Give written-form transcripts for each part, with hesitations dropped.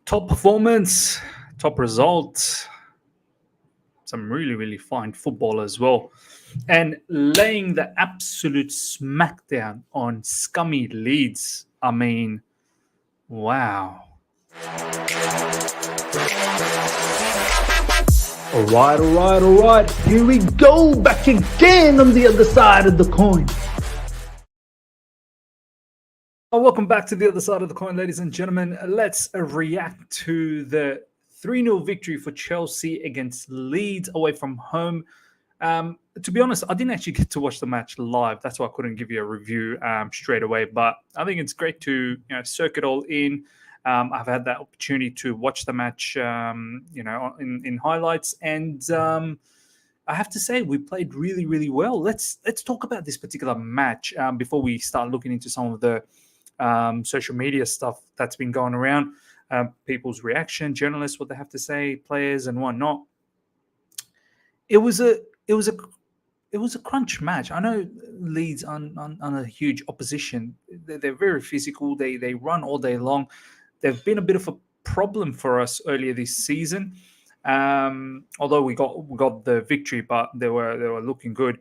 Top performance, top results, some really, really fine football as well. And laying the absolute smackdown on Scummy Leeds. I mean, wow. All right. Here we go, back again on the other side of the coin. Welcome back to the other side of the coin, ladies and gentlemen. Let's react to the 3-0 victory for Chelsea against Leeds away from home. To be honest, I didn't actually get to watch the match live. That's why I couldn't give you a review straight away. But I think it's great to soak it all in. I've had that opportunity to watch the match, in highlights, and I have to say we played really, really well. Let's talk about this particular match before we start looking into some of the social media stuff that's been going around, people's reaction, journalists, what they have to say, players and whatnot. It was a crunch match. I know Leeds on a huge opposition. They're very physical. They run all day long. They've been a bit of a problem for us earlier this season. Although we got the victory, but they were looking good.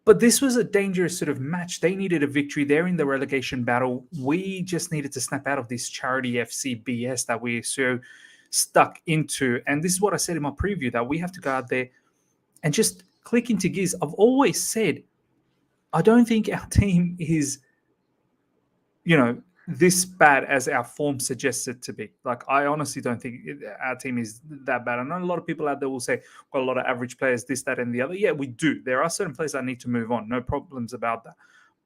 But this was a dangerous sort of match. They needed a victory. They're in the relegation battle. We just needed to snap out of this charity FC BS that we're so stuck into. And this is what I said in my preview, that we have to go out there and just click into gears. I've always said, I don't think our team is, this bad as our form suggests it to be. Like, I honestly don't think our team is that bad. I know a lot of people out there will say, got a lot of average players, this, that, and the other. Yeah, we do. There are certain players that need to move on. No problems about that.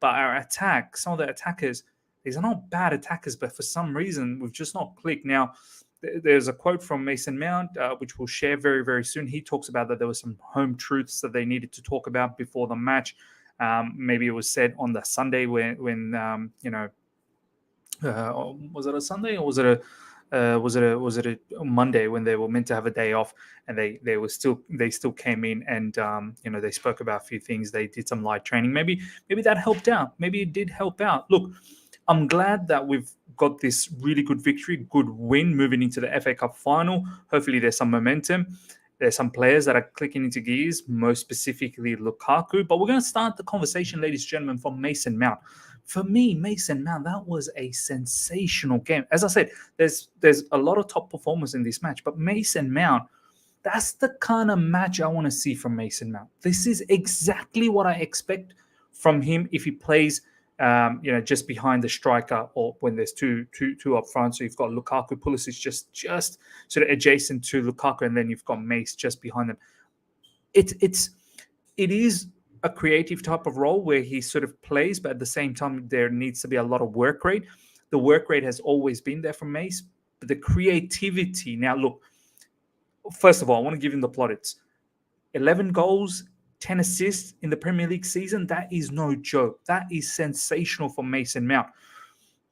But our attack, some of the attackers, these are not bad attackers, but for some reason, we've just not clicked. Now, there's a quote from Mason Mount, which we'll share very, very soon. He talks about that there were some home truths that they needed to talk about before the match. Maybe it was said on the Sunday when was it a Sunday or was it a Monday when they were meant to have a day off, and they still came in and they spoke about a few things. They did some light training. Maybe that helped out. Maybe it did help out. Look, I'm glad that we've got this really good victory, good win moving into the FA Cup final. Hopefully there's some momentum. There's some players that are clicking into gears, most specifically Lukaku. But we're going to start the conversation, ladies and gentlemen, from Mason Mount. For me, Mason Mount, that was a sensational game. As I said, there's a lot of top performers in this match, but Mason Mount, that's the kind of match I want to see from Mason Mount. This is exactly what I expect from him if he plays, just behind the striker, or when there's two up front. So you've got Lukaku, Pulisic just sort of adjacent to Lukaku, and then you've got Mace just behind them. It is a creative type of role where he sort of plays, but at the same time, there needs to be a lot of work rate. The work rate has always been there from Mace, but the creativity. Now, look, first of all, I want to give him the plaudits. 11 goals, 10 assists in the Premier League season. That is no joke. That is sensational for Mason Mount.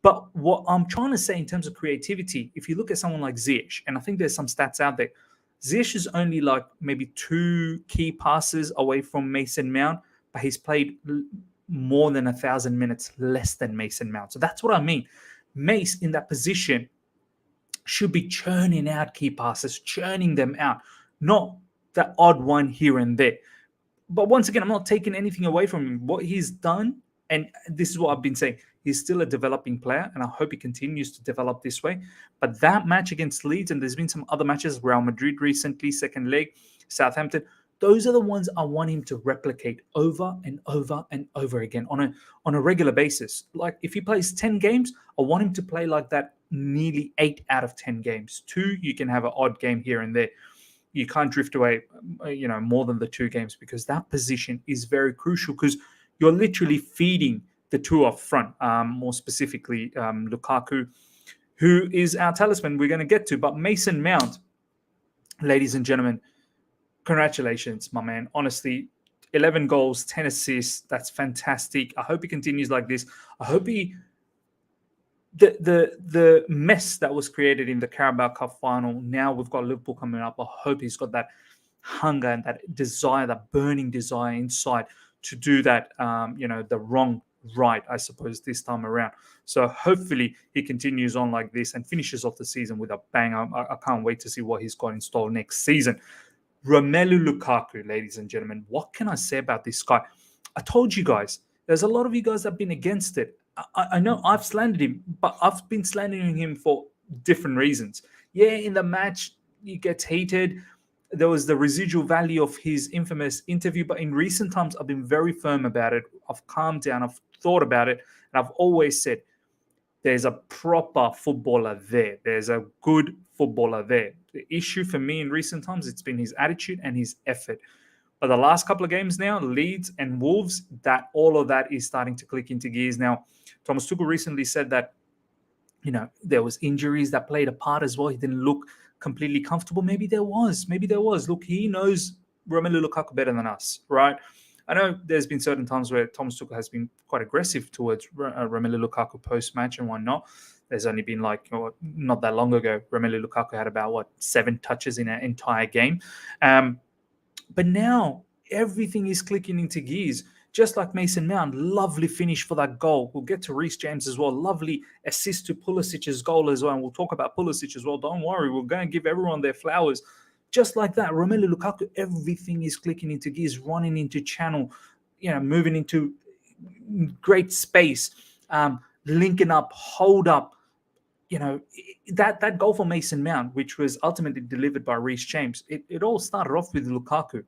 But what I'm trying to say in terms of creativity, if you look at someone like Ziyech, and I think there's some stats out there, Ziyech is only like maybe 2 key passes away from Mason Mount, but he's played more than 1,000 minutes less than Mason Mount. So that's what I mean. Mace in that position should be churning out key passes, churning them out, not that odd one here and there. But once again, I'm not taking anything away from him. What he's done, and this is what I've been saying, he's still a developing player, and I hope he continues to develop this way. But that match against Leeds, and there's been some other matches, Real Madrid recently, second leg, Southampton, those are the ones I want him to replicate over and over and over again on a regular basis. Like, if he plays 10 games, I want him to play like that nearly 8 out of 10 games. 2, you can have an odd game here and there. You can't drift away, more than the 2 games, because that position is very crucial, because you're literally feeding the 2 up front, more specifically Lukaku, who is our talisman we're going to get to. But Mason Mount, ladies and gentlemen, congratulations, my man. Honestly, 11 goals, 10 assists. That's fantastic. I hope he continues like this. I hope he... The mess that was created in the Carabao Cup final, now we've got Liverpool coming up. I hope he's got that hunger and that desire, that burning desire inside to do that, the right, I suppose, this time around. So hopefully he continues on like this and finishes off the season with a bang. I can't wait to see what he's got in store next season. Romelu Lukaku, ladies and gentlemen, what can I say about this guy? I told you guys, there's a lot of you guys that have been against it. I know I've slandered him, but I've been slandering him for different reasons. Yeah, in the match, he gets heated. There was the residual value of his infamous interview, but in recent times, I've been very firm about it. I've calmed down, I've thought about it, and I've always said, there's a proper footballer there. There's a good footballer there. The issue for me in recent times, it's been his attitude and his effort. But the last couple of games now, Leeds and Wolves, that all of that is starting to click into gears. Now, Thomas Tuchel recently said that, there was injuries that played a part as well. He didn't look completely comfortable. Maybe there was. Look, he knows Romelu Lukaku better than us, right? I know there's been certain times where Thomas Tuchel has been quite aggressive towards Romelu Lukaku post-match and whatnot. There's only been not that long ago, Romelu Lukaku had about, 7 touches in an entire game. But now everything is clicking into gears. Just like Mason Mount, lovely finish for that goal. We'll get to Rhys James as well. Lovely assist to Pulisic's goal as well. And we'll talk about Pulisic as well. Don't worry, we're going to give everyone their flowers. Just like that, Romelu Lukaku, everything is clicking into gears, running into channel, moving into great space, linking up, hold up. That goal for Mason Mount, which was ultimately delivered by Rhys James, it all started off with Lukaku.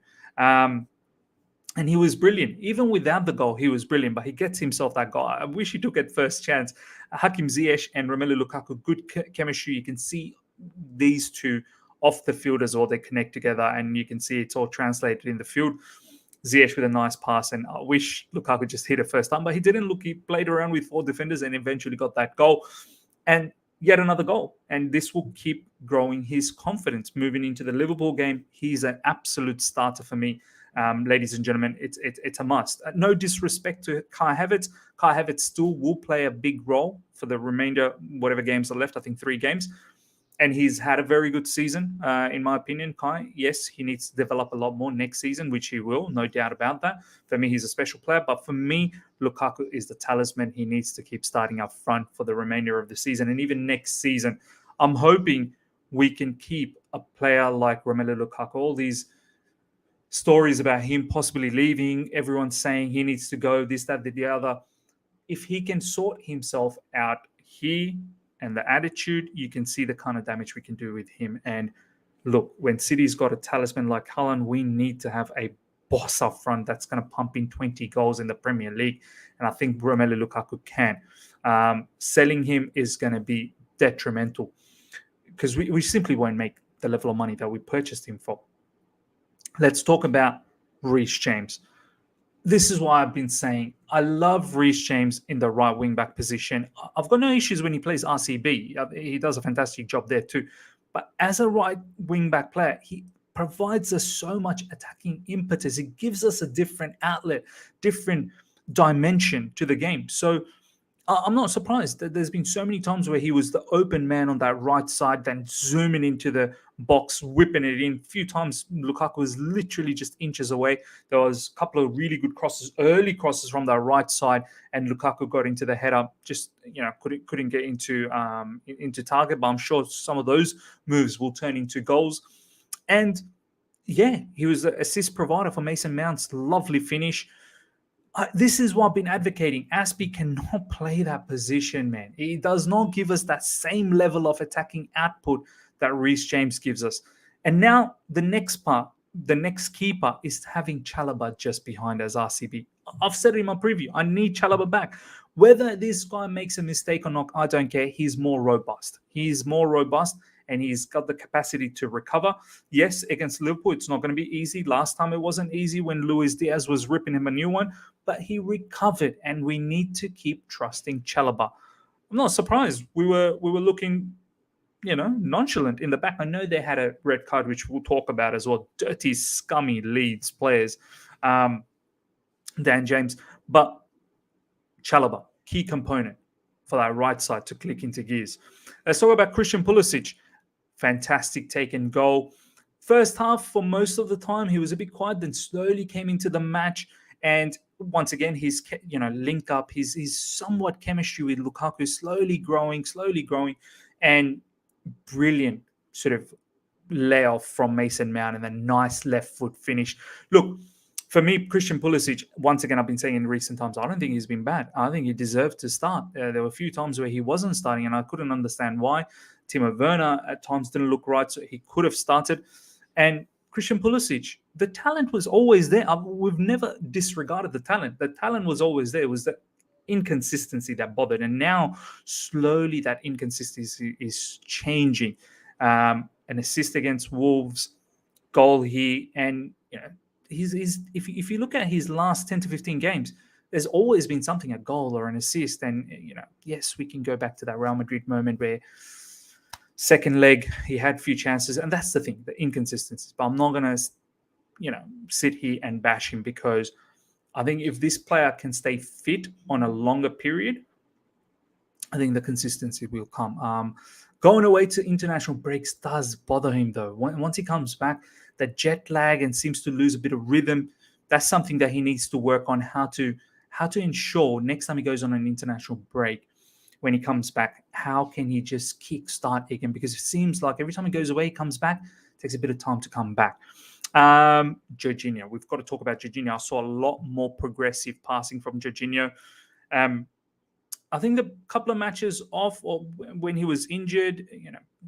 And he was brilliant. Even without the goal, he was brilliant, but he gets himself that goal. I wish he took it first chance. Hakim Ziyech and Romelu Lukaku, good chemistry. You can see these two off the field as well. They connect together, and you can see it's all translated in the field. Ziyech with a nice pass, and I wish Lukaku just hit it first time, but he didn't. Look, he played around with 4 defenders and eventually got that goal. And yet another goal. And this will keep growing his confidence moving into the Liverpool game. He's an absolute starter for me. Ladies and gentlemen, it's a must. No disrespect to Kai Havertz. Kai Havertz still will play a big role for the remainder, whatever games are left, I think 3 games. And he's had a very good season, in my opinion, Kai. Yes, he needs to develop a lot more next season, which he will, no doubt about that. For me, he's a special player. But for me, Lukaku is the talisman. He needs to keep starting up front for the remainder of the season. And even next season, I'm hoping we can keep a player like Romelu Lukaku. All these stories about him possibly leaving, everyone's saying he needs to go, this, that, the other. If he can sort himself out here and the attitude, you can see the kind of damage we can do with him. And look, when City's got a talisman like Haaland, we need to have a boss up front that's going to pump in 20 goals in the Premier League. And I think Romelu Lukaku can. Selling him is going to be detrimental because we simply won't make the level of money that we purchased him for. Let's talk about Rhys James. This is why I've been saying I love Rhys James in the right wing-back position. I've got no issues when he plays RCB. He does a fantastic job there too. But as a right wing-back player, he provides us so much attacking impetus. It gives us a different outlet, different dimension to the game. So I'm not surprised that there's been so many times where he was the open man on that right side, then zooming into the box, whipping it in. A few times, Lukaku was literally just inches away. There was a couple of really good crosses, early crosses from that right side, and Lukaku got into the header. Just couldn't get into target. But I'm sure some of those moves will turn into goals. And yeah, he was the assist provider for Mason Mount's lovely finish. This is what I've been advocating. Aspie cannot play that position, man. He does not give us that same level of attacking output that Rhys James gives us. And now the next part, the next key part is having Chalobah just behind as RCB. I've said it in my preview. I need Chalobah back. Whether this guy makes a mistake or not, I don't care. He's more robust. He's more robust. And he's got the capacity to recover. Yes, against Liverpool, it's not going to be easy. Last time it wasn't easy when Luis Diaz was ripping him a new one, but he recovered, and we need to keep trusting Chalobah. I'm not surprised. We were looking, nonchalant in the back. I know they had a red card, which we'll talk about as well. Dirty, scummy Leeds players, Dan James, but Chalobah, key component for that right side to click into gears. Let's talk about Christian Pulisic. Fantastic take and goal. First half, for most of the time, he was a bit quiet, then slowly came into the match. And once again, his link up, his somewhat chemistry with Lukaku slowly growing, and brilliant sort of layoff from Mason Mount and a nice left foot finish. Look, for me, Christian Pulisic, once again, I've been saying in recent times, I don't think he's been bad. I think he deserved to start. There were a few times where he wasn't starting, and I couldn't understand why. Timo Werner at times didn't look right, so he could have started. And Christian Pulisic, the talent was always there. We've never disregarded the talent. The talent was always there. It was the inconsistency that bothered. And now, slowly, that inconsistency is changing. An assist against Wolves, goal here, and he's if you look at his last 10 to 15 games, there's always been something, a goal or an assist. And yes, we can go back to that Real Madrid moment where second leg he had a few chances, and that's the thing, the inconsistencies. But I'm not gonna sit here and bash him, because I think if this player can stay fit on a longer period, I think the consistency will come. Going away to international breaks does bother him, though. Once he comes back, the jet lag and seems to lose a bit of rhythm. That's something that he needs to work on, how to ensure next time he goes on an international break, when he comes back, how can he just kickstart again? Because it seems like every time he goes away, he comes back, it takes a bit of time to come back. Jorginho, we've got to talk about Jorginho. I saw a lot more progressive passing from Jorginho. I think the couple of matches off, or when he was injured,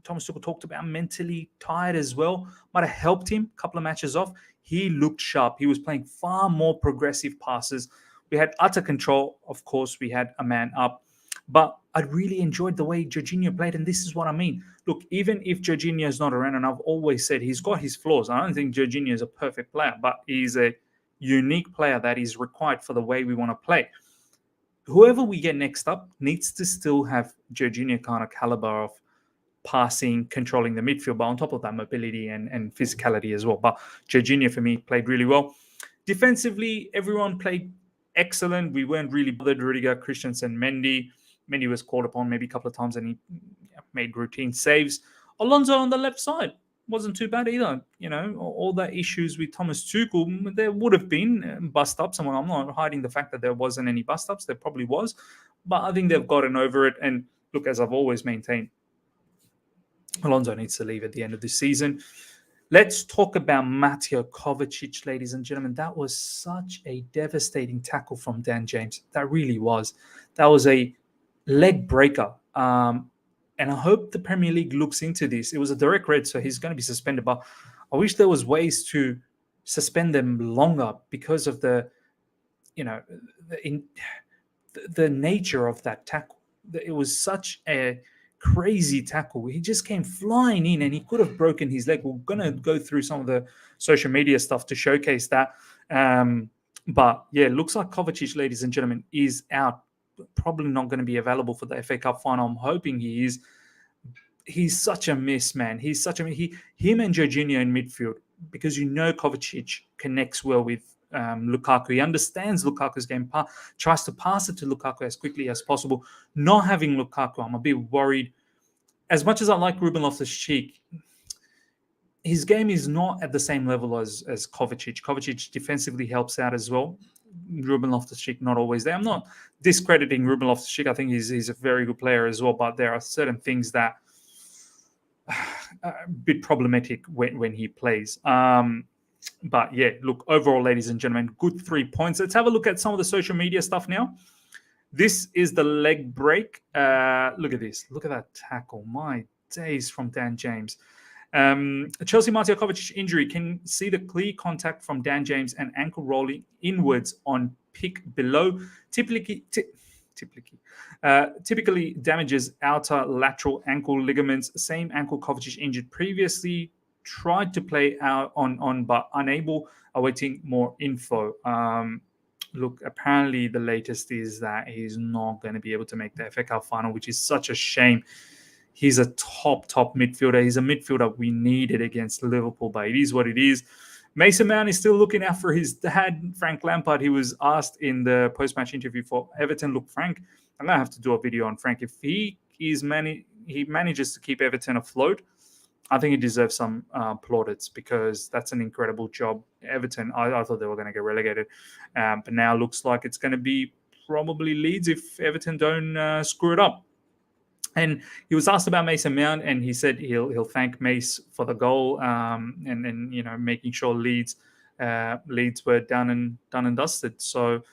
Thomas Tuchel talked about mentally tired as well. Might have helped him. A couple of matches off, he looked sharp. He was playing far more progressive passes. We had utter control. Of course, we had a man up. But I really enjoyed the way Jorginho played, and this is what I mean. Look, even if Jorginho is not around, and I've always said he's got his flaws. I don't think Jorginho is a perfect player, but he's a unique player that is required for the way we want to play. Whoever we get next up needs to still have Jorginho kind of caliber of passing, controlling the midfield, but on top of that, mobility and physicality as well. But Jorginho, for me, played really well. Defensively, everyone played excellent. We weren't really bothered. Rudiger, Christensen, Mendy. Mendy was called upon maybe a couple of times, and he made routine saves. Alonso on the left side wasn't too bad either. All the issues with Thomas Tuchel, there would have been bust-ups. I'm not hiding the fact that there wasn't any bust-ups. There probably was. But I think they've gotten over it. And look, as I've always maintained, Alonso needs to leave at the end of this season. Let's talk about Mateo Kovacich, ladies and gentlemen. That was such a devastating tackle from Dan James. That really was. That was a leg breaker. And I hope the Premier League looks into this. It was a direct red, so he's going to be suspended. But I wish there was ways to suspend them longer, because of the nature of that tackle. It was such a crazy tackle. He just came flying in, and he could have broken his leg. We're going to go through some of the social media stuff to showcase that. But yeah, it looks like Kovacic, ladies and gentlemen, is out. Probably not going to be available for the FA Cup final. I'm hoping he is. He's such a miss, man. Him and Jorginho in midfield, because Kovacic connects well with Lukaku. He understands Lukaku's game, tries to pass it to Lukaku as quickly as possible. Not having Lukaku, I'm a bit worried. As much as I like Ruben Loftus-Cheek, his game is not at the same level as Kovacic. Kovacic defensively helps out as well. Ruben Loftus-Cheek not always there. I'm not discrediting Ruben Loftus-Cheek. I think he's a very good player as well, but there are certain things that are a bit problematic when he plays. But yeah, look, overall, ladies and gentlemen, good 3 points. Let's have a look at some of the social media stuff now. This is the leg break. Look at this. Look at that tackle. My days, from Dan James. Chelsea Mateo Kovacich injury. Can see the clear contact from Dan James and ankle rolling inwards on pick below. Typically damages outer lateral ankle ligaments. Same ankle Kovacic injured previously. Tried to play out on but unable. Awaiting more info. Look, apparently the latest is that he's not going to be able to make the FA Cup final, which is such a shame. He's a top midfielder. He's a midfielder we needed against Liverpool, but it is what it is. Mason Mount is still looking out for his dad, Frank Lampard. He was asked in the post-match interview for Everton. Look, Frank, I'm going to have to do a video on Frank. If he manages to keep Everton afloat, I think he deserves some plaudits because that's an incredible job. Everton, I thought they were going to get relegated, but now looks like it's going to be probably Leeds if Everton don't screw it up. And he was asked about Mason Mount, and he said he'll thank Mace for the goal, and making sure Leeds were done and dusted. So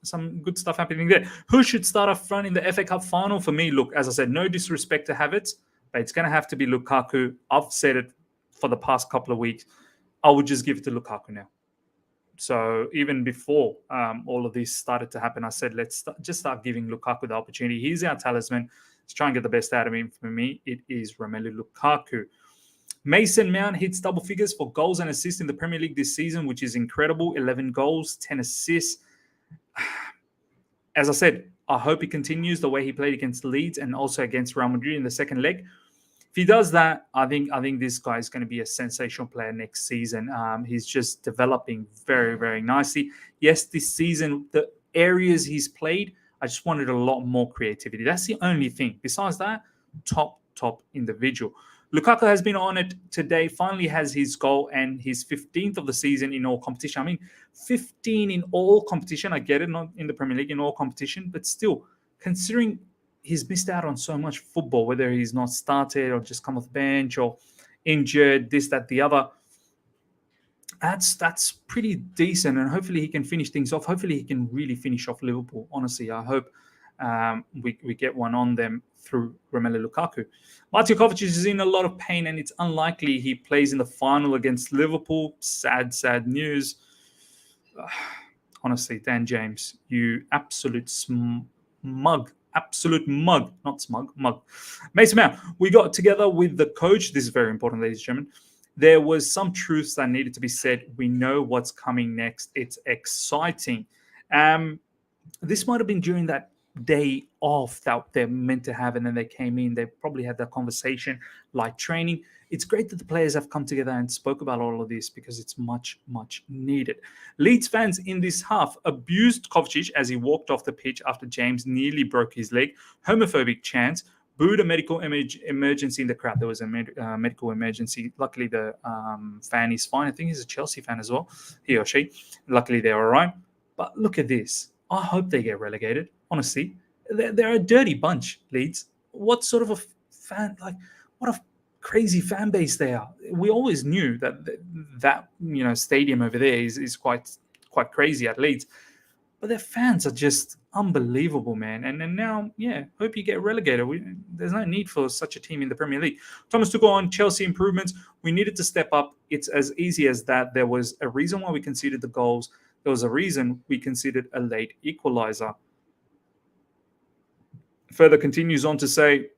some good stuff happening there. Who should start up front in the FA Cup final? For me, look, as I said, no disrespect to Havertz, but it's going to have to be Lukaku. I've said it for the past couple of weeks. I would just give it to Lukaku now. So even before all of this started to happen, I said, just start giving Lukaku the opportunity. He's our talisman. Let's try and get the best out of him. For me, it is Romelu Lukaku. Mason Mount hits double figures for goals and assists in the Premier League this season, which is incredible. 11 goals, 10 assists. As I said, I hope he continues the way he played against Leeds and also against Real Madrid in the second leg. If he does that, I think this guy is going to be a sensational player next season. He's just developing very, very nicely. Yes, this season, the areas he's played, I just wanted a lot more creativity. That's the only thing. Besides that, top individual. Lukaku has been on it today, finally has his goal and his 15th of the season in all competition. I mean, 15 in all competition. I get it, not in the Premier League, in all competition, but still, considering he's missed out on so much football, whether he's not started or just come off the bench or injured, this, that, the other. That's pretty decent, and hopefully he can finish things off. Hopefully he can really finish off Liverpool. Honestly, I hope we get one on them through Romelu Lukaku. Mateo Kovacich is in a lot of pain, and it's unlikely he plays in the final against Liverpool. Sad news. Honestly, Dan James, you absolute mug. Absolute mug, not smug, mug. Mason Mount, we got together with the coach. This is very important, ladies and gentlemen. There was some truths that needed to be said. We know what's coming next. It's exciting. This might have been during that day off that they're meant to have, and then they came in. They probably had that conversation, like training. It's great that the players have come together and spoke about all of this because it's much needed. Leeds fans in this half abused Kovacich as he walked off the pitch after James nearly broke his leg. Homophobic chants, booed a medical emergency in the crowd. There was a medical emergency. Luckily, the fan is fine. I think he's a Chelsea fan as well, he or she. Luckily, they're all right. But look at this. I hope they get relegated. Honestly, they're a dirty bunch, Leeds. What sort of a fan, what a crazy fan base they are. We always knew that stadium over there is quite crazy at Leeds. But their fans are just unbelievable, man. And now, hope you get relegated. There's no need for such a team in the Premier League. Thomas Tuchel on Chelsea improvements. We needed to step up. It's as easy as that. There was a reason why we conceded the goals. There was a reason we conceded a late equalizer. Further continues on to say,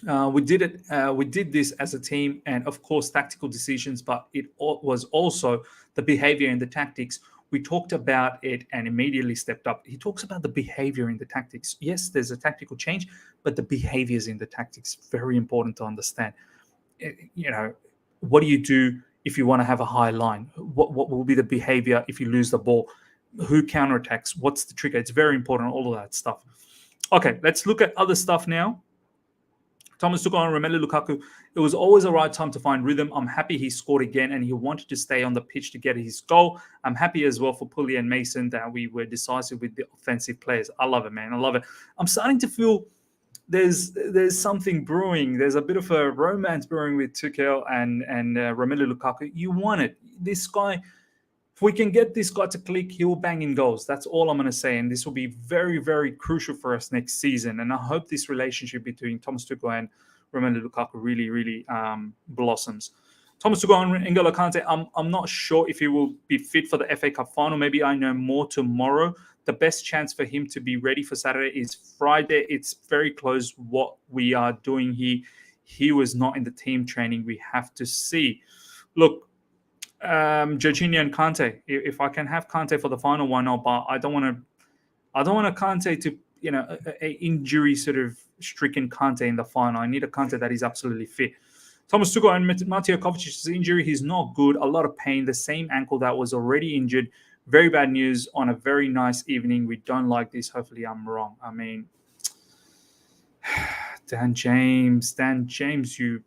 we did this as a team, and of course tactical decisions, but it was also the behavior and the tactics. We talked about it and immediately stepped up. He talks about the behavior in the tactics. Yes, there's a tactical change, but the behaviors in the tactics, very important to understand. What do you do if you want to have a high line? What will be the behavior if you lose the ball? Who counterattacks? What's the trigger? It's very important, all of that stuff. Okay, let's look at other stuff now. Thomas Tuchel on Romelu Lukaku. It was always the right time to find rhythm. I'm happy he scored again and he wanted to stay on the pitch to get his goal. I'm happy as well for Pulisic and Mason that we were decisive with the offensive players. I love it, man. I love it. I'm starting to feel there's something brewing. There's a bit of a romance brewing with Tuchel and Romelu Lukaku. You want it. This guy, if we can get this guy to click, he will bang in goals. That's all I'm going to say. And this will be very, very crucial for us next season. And I hope this relationship between Thomas Tuchel and Romelu Lukaku really blossoms. Thomas Tuchel and N'Golo Kante, I'm not sure if he will be fit for the FA Cup final. Maybe I know more tomorrow. The best chance for him to be ready for Saturday is Friday. It's very close what we are doing here. He was not in the team training. We have to see. Look, Jorginho and Kante. If I can have Kante for the final, why not? But I don't want Kante to, a injury sort of stricken Kante in the final. I need a Kante that is absolutely fit. Thomas Tuchel and Mateo Kovacich's injury. He's not good. A lot of pain. The same ankle that was already injured. Very bad news on a very nice evening. We don't like this. Hopefully, I'm wrong. I mean, Dan James, you.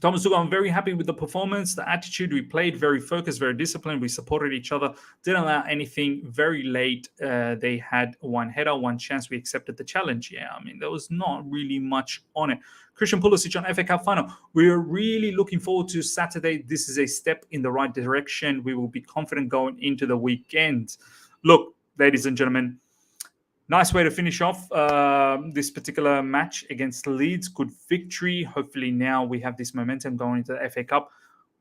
Thomas Tuchel, I'm very happy with the performance, the attitude. We played very focused, very disciplined. We supported each other, didn't allow anything. Very late, they had one header, one chance. We accepted the challenge. Yeah, I mean, there was not really much on it. Christian Pulisic on FA Cup final. We are really looking forward to Saturday. This is a step in the right direction. We will be confident going into the weekend. Look, ladies and gentlemen, nice way to finish off this particular match against Leeds. Good victory. Hopefully now we have this momentum going into the FA Cup.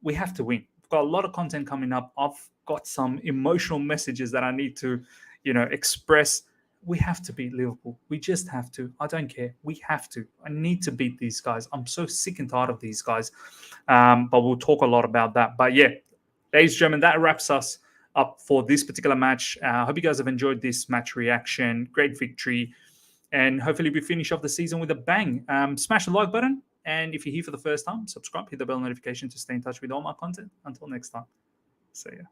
We have to win. We've got a lot of content coming up. I've got some emotional messages that I need to, express. We have to beat Liverpool. We just have to. I don't care. We have to. I need to beat these guys. I'm so sick and tired of these guys. But we'll talk a lot about that. But yeah, ladies and gentlemen, that wraps us up for this particular match. I hope you guys have enjoyed this match reaction. Great victory. And hopefully we finish off the season with a bang. Smash the like button. And if you're here for the first time, subscribe, hit the bell notification to stay in touch with all my content. Until next time, see ya.